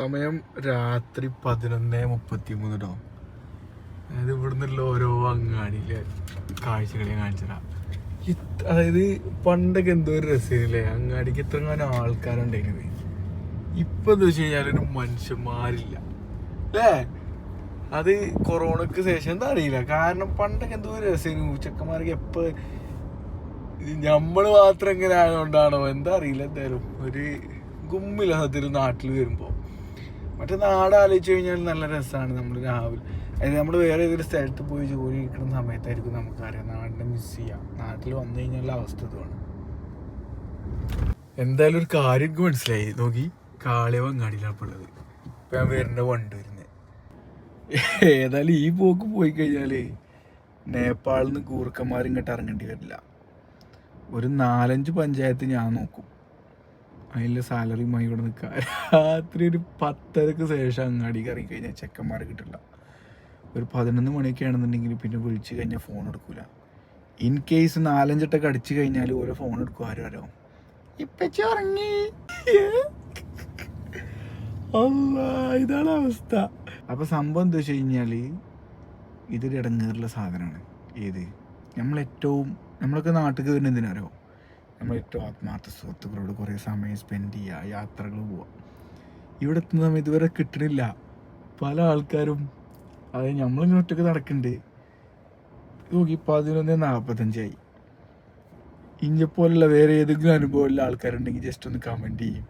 സമയം രാത്രി 11:33 കേട്ടോ. അതായത് ഇവിടുന്നുള്ള ഓരോ അങ്ങാടിയിലെ കാഴ്ചകളെ കാണിച്ചതാ. അതായത് പണ്ടൊക്കെ എന്തോ ഒരു രസമില്ലേ അങ്ങാടിക്ക് എത്രങ്ങാനും ആൾക്കാരുണ്ടായിരുന്നത്. ഇപ്പൊ എന്താ വെച്ച് കഴിഞ്ഞാൽ ഒരു മനുഷ്യന്മാരില്ല അല്ലേ. അത് കൊറോണക്ക് ശേഷം എന്താ അറിയില്ല. കാരണം പണ്ടൊക്കെ എന്തോ ഒരു രസമായിരുന്നു. ചെക്കന്മാർക്ക് എപ്പോ നമ്മള് മാത്രം എങ്ങനെ ആയതുകൊണ്ടാണോ എന്താ അറിയില്ല. എന്തായാലും ഒരു ഗുമ്മില്ല സത്യത്തിൽ നാട്ടിൽ വരുമ്പോ. മറ്റേ നാട് ആലോചിച്ച് കഴിഞ്ഞാൽ നല്ല രസമാണ്. നമ്മൾ രാവിലെ അതായത് നമ്മൾ വേറെ ഏതൊരു സ്ഥലത്ത് പോയി ജോലി എടുക്കുന്ന സമയത്തായിരിക്കും നമുക്കറിയാം നാടിനെ മിസ് ചെയ്യാം. നാട്ടിൽ വന്നു കഴിഞ്ഞാൽ അവസ്ഥ ഇതാണ്. എന്തായാലും ഒരു കാര്യം എനിക്ക് മനസ്സിലായി. നോക്കി കാളിയവങ്ങാടിയിലാണ് ഇപ്പോൾ ഉള്ളത്. ഇപ്പം ഞാൻ വരുന്ന വണ്ടി വരുന്നത്. ഏതായാലും ഈ പോക്ക് പോയി കഴിഞ്ഞാൽ നേപ്പാളിൽ നിന്ന് ഗൂർഖന്മാർ ഇങ്ങോട്ട് ഇറങ്ങേണ്ടി വരില്ല. ഒരു 4-5 പഞ്ചായത്ത് ഞാൻ നോക്കും. അതിൻ്റെ സാലറിയുമായി ഇവിടെ നിൽക്കുക. രാത്രി ഒരു 10:30 ശേഷം അങ്ങാടിക്ക് ഇറങ്ങി കഴിഞ്ഞാൽ ചെക്കന്മാരെ കിട്ടില്ല. ഒരു 11 മണിയൊക്കെ ആണെന്നുണ്ടെങ്കിൽ പിന്നെ വിളിച്ച് കഴിഞ്ഞാൽ ഫോൺ എടുക്കില്ല. ഇൻ കേസ് 4-5 അടിച്ചു കഴിഞ്ഞാൽ ഓരോ ഫോൺ എടുക്കും. ആരോ ഇപ്പച്ചി ഉറങ്ങി. ഇതാണ് അവസ്ഥ. അപ്പം സംഭവം എന്താ വെച്ച് കഴിഞ്ഞാൽ ഇതൊരു ഇടങ്ങേറുള്ള സാധനമാണ്. ഏത് നമ്മളൊക്കെ നാട്ടിൽ വരുന്ന എന്തിനാരോ നമ്മളേറ്റവും ആത്മാർത്ഥ സുഹൃത്തുക്കളോട് കുറേ സമയം സ്പെൻഡ് ചെയ്യുക, യാത്രകൾ പോവുക. ഇവിടെ എത്തുന്ന സമയം ഇതുവരെ കിട്ടണില്ല. പല ആൾക്കാരും അതായത് നമ്മളിങ്ങനെ ഒറ്റയ്ക്ക് നടക്കുന്നുണ്ട്. നോക്കി 11:45 ഇഞ്ഞപ്പോലുള്ള വേറെ ഏതെങ്കിലും അനുഭവമുള്ള ആൾക്കാരുണ്ടെങ്കിൽ ജസ്റ്റ് ഒന്ന് കമൻറ്റ് ചെയ്യും.